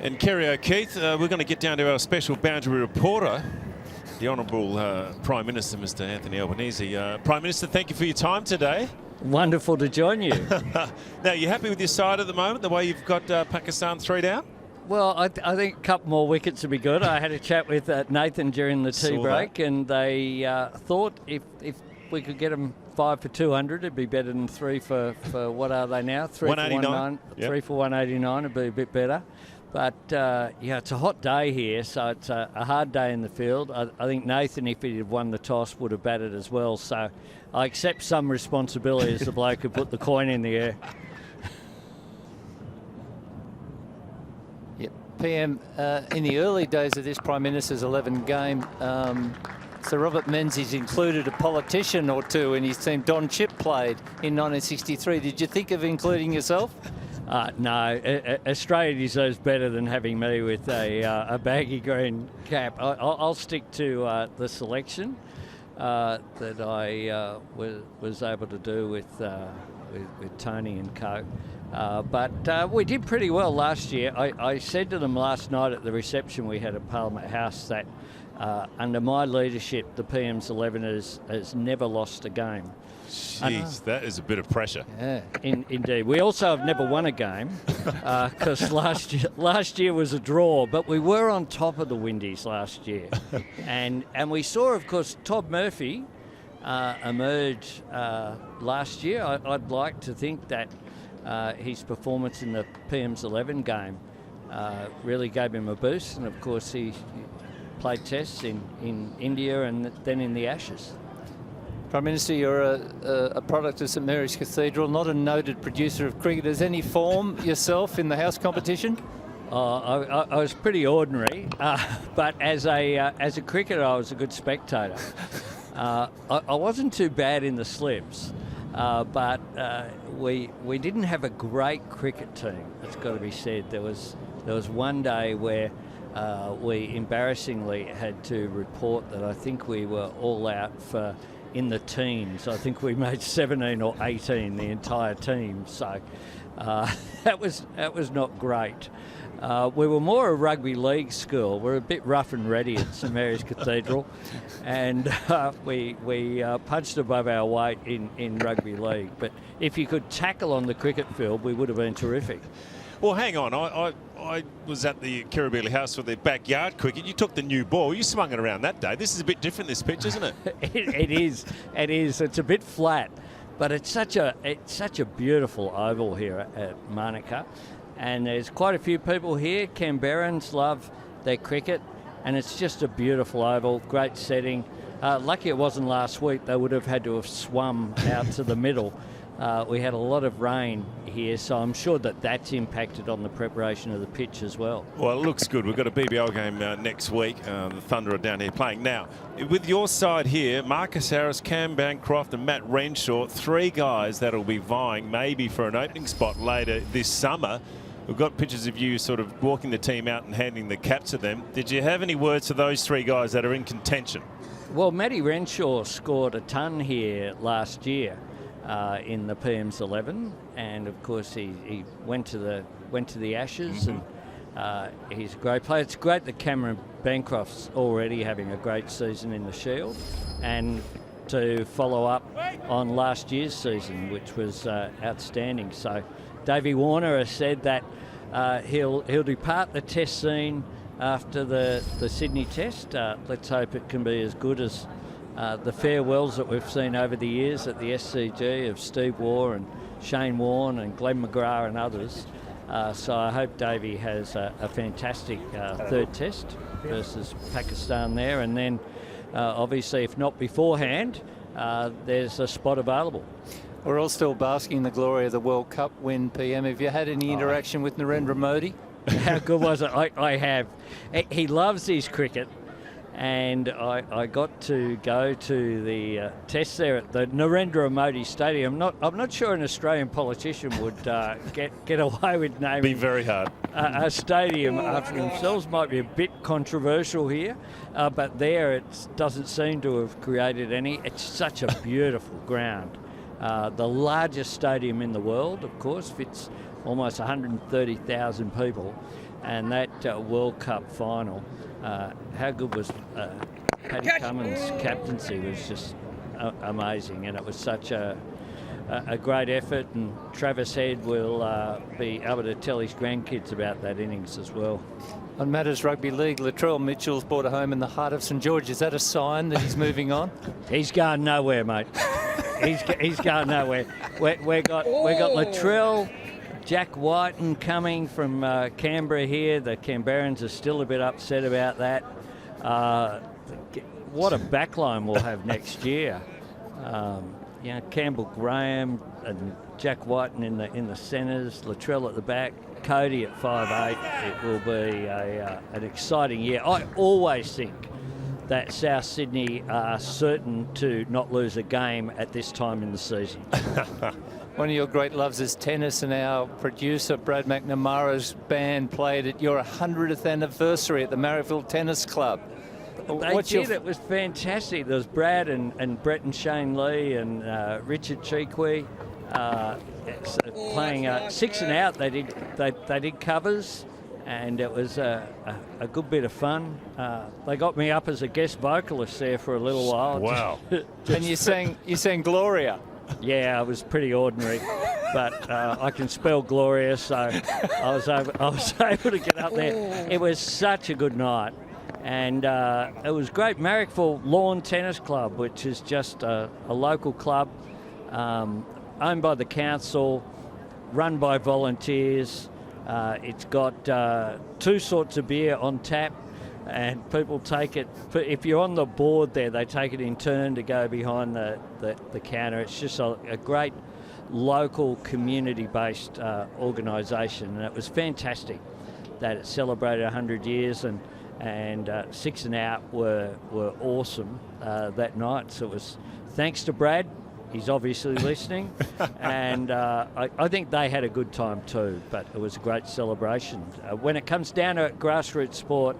And Kerry O'Keefe, we're going to get down to our special boundary reporter, the Honourable Prime Minister, Mr. Anthony Albanese. Prime Minister, thank you for your time today. Wonderful to join you. Now, you happy with your side at the moment, the way you've got Pakistan 3 down? Well, I think a couple more wickets would be good. I had a chat with Nathan during the tea break, and they thought if we could get them 5 for 200, it'd be better than 3 for what are they now? 3 for 189. Yep. 3 for 189 would be a bit better. But, yeah, it's a hot day here, so it's a hard day in the field. I think Nathan, if he had won the toss, would have batted as well. So I accept some responsibility as the bloke who put the coin in the air. Yep. PM, in the early days of this Prime Minister's 11 game, Sir Robert Menzies included a politician or two in his team. Don Chipp played in 1963. Did you think of including yourself? No, Australia deserves better than having me with a baggy green cap. I'll stick to the selection that I was able to do with Tony and co. But we did pretty well last year. I said to them last night at the reception we had at Parliament House that under my leadership, the PM's 11 has never lost a game. Jeez, that is a bit of pressure. Yeah, indeed. We also have never won a game because last year was a draw, but we were on top of the Windies last year. and we saw, of course, Todd Murphy emerge last year. I'd like to think that his performance in the PM's 11 game really gave him a boost, and of course he played tests in India and then in the Ashes. Prime Minister, you're a product of St Mary's Cathedral, not a noted producer of cricket. Has any form yourself in the house competition? I was pretty ordinary, but as a cricketer, I was a good spectator. I wasn't too bad in the slips, but we didn't have a great cricket team. It's got to be said. There was one day where we embarrassingly had to report that I think we were all out for in the teens. I think we made 17 or 18, the entire team. So that was not great. We were more a rugby league school. We're a bit rough and ready at St Mary's Cathedral, and we punched above our weight in rugby league. But if you could tackle on the cricket field, we would have been terrific. Well, hang on. I was at the Kirribilli House for the backyard cricket. You took the new ball. You swung it around that day. This is a bit different, this pitch, isn't it? It is. It is. It's a bit flat, but it's such a beautiful oval here at Manuka. And there's quite a few people here. Canberrans love their cricket, and it's just a beautiful oval, great setting. Lucky it wasn't last week. They would have had to have swum out to the middle. We had a lot of rain here, so I'm sure that's impacted on the preparation of the pitch as well. Well, it looks good. We've got a BBL game next week. The Thunder are down here playing. Now, with your side here, Marcus Harris, Cam Bancroft and Matt Renshaw, 3 guys that'll be vying maybe for an opening spot later this summer. We've got pictures of you sort of walking the team out and handing the cap to them. Did you have any words for those 3 guys that are in contention? Well, Matty Renshaw scored a ton here last year. In the PM's 11, and of course he went to the Ashes, and he's a great player. It's great that Cameron Bancroft's already having a great season in the Shield, and to follow up on last year's season, which was outstanding. So Davey Warner has said that he'll depart the Test scene after the Sydney Test. Let's hope it can be as good as the farewells that we've seen over the years at the SCG of Steve Waugh and Shane Warne and Glenn McGrath and others. So I hope Davey has a fantastic third test versus Pakistan there. And then obviously, if not beforehand, there's a spot available. We're all still basking in the glory of the World Cup win, PM. Have you had any interaction with Narendra Modi? How good was it? I have. He loves his cricket. And I got to go to the test there at the Narendra Modi Stadium. I'm not sure an Australian politician would get away with naming. Be very hard. A stadium after themselves. Might be a bit controversial here, but there it doesn't seem to have created any. It's such a beautiful ground. The largest stadium in the world, of course, fits almost 130,000 people, and that World Cup final, how good was Paddy Cummins' captaincy was just amazing, and it was such a great effort, and Travis Head will be able to tell his grandkids about that innings as well. On matters rugby league, Latrell Mitchell's bought a home in the heart of St George. Is that a sign that he's moving on? He's going nowhere, mate. he's going nowhere. We got Latrell, Jack Whiten coming from Canberra here. The Canberrans are still a bit upset about that. What a backline we'll have next year. Campbell Graham and Jack Whiten in the centres, Latrell at the back, Cody at 5'8". It will be an exciting year. I always think that South Sydney are certain to not lose a game at this time in the season. One of your great loves is tennis, and our producer Brad McNamara's band played at your 100th anniversary at the Marrickville Tennis Club. It was fantastic. There was Brad and Brett and Shane Lee and Richard Cheekwee playing 6 and out. They did covers, and it was a good bit of fun. They got me up as a guest vocalist there for a little while. Wow! And you sang Gloria. Yeah, I was pretty ordinary, but I can spell Gloria, so I was able to get up there. It was such a good night. And it was great. Marrickville Lawn Tennis Club, which is just a local club owned by the council, run by volunteers. It's got 2 sorts of beer on tap, and people take it. If you're on the board there, they take it in turn to go behind the counter. It's just a great local community-based organisation, and it was fantastic that it celebrated 100 years, and 6 and out were awesome that night. So it was thanks to Brad. He's obviously listening. And I think they had a good time too, but it was a great celebration. When it comes down to grassroots sport,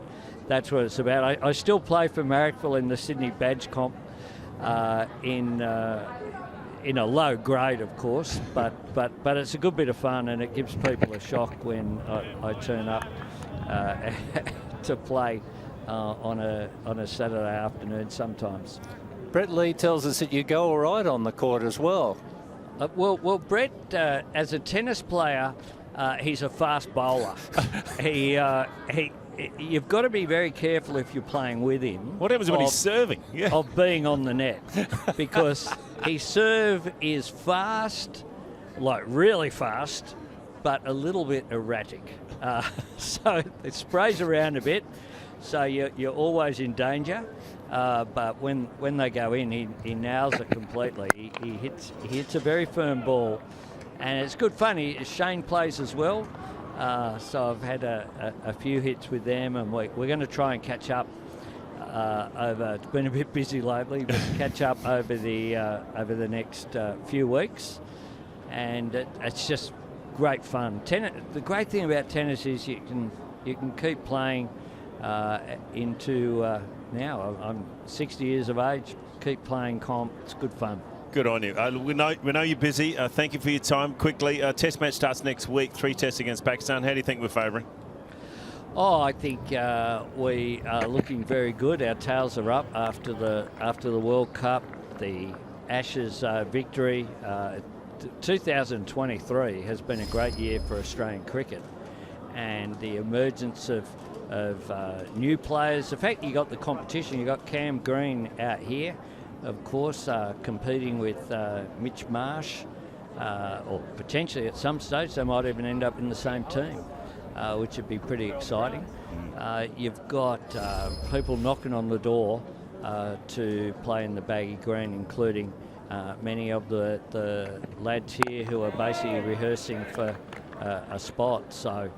that's what it's about. I still play for Marrickville in the Sydney Badge Comp in a low grade, of course, but it's a good bit of fun, and it gives people a shock when I turn up to play on a Saturday afternoon sometimes. Brett Lee tells us that you go all right on the court as well. Well, Brett, as a tennis player, he's a fast bowler. You've got to be very careful if you're playing with him. What happens when he's serving? Yeah. Of being on the net, because his serve is fast, like really fast, but a little bit erratic. So it sprays around a bit, so you're always in danger. But when they go in, he nails it completely. He hits a very firm ball, and it's good fun. Shane plays as well, so I've had a few hits with them, and we're going to try and catch up over. It's been a bit busy lately, but catch up over the next few weeks, and it's just great fun. The great thing about tennis is you can keep playing into now. I'm 60 years of age. Keep playing comp. It's good fun. Good on you. We know you're busy. Thank you for your time. Quickly, Test match starts next week. 3 tests against Pakistan. How do you think we're favouring? Oh, I think we are looking very good. Our tails are up after the World Cup, the Ashes victory. 2023 has been a great year for Australian cricket, and the emergence of new players. The fact you got the competition, you got Cam Green out here, of course, competing with Mitch Marsh, or potentially at some stage they might even end up in the same team, which would be pretty exciting. You've got people knocking on the door to play in the baggy green, including many of the lads here who are basically rehearsing for a spot. So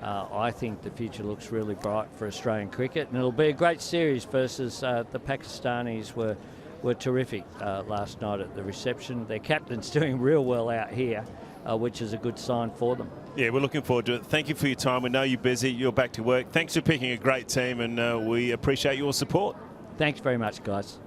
I think the future looks really bright for Australian cricket, and it'll be a great series versus the Pakistanis were terrific last night at the reception. Their captain's doing real well out here, which is a good sign for them. Yeah, we're looking forward to it. Thank you for your time. We know you're busy. You're back to work. Thanks for picking a great team, and we appreciate your support. Thanks very much, guys.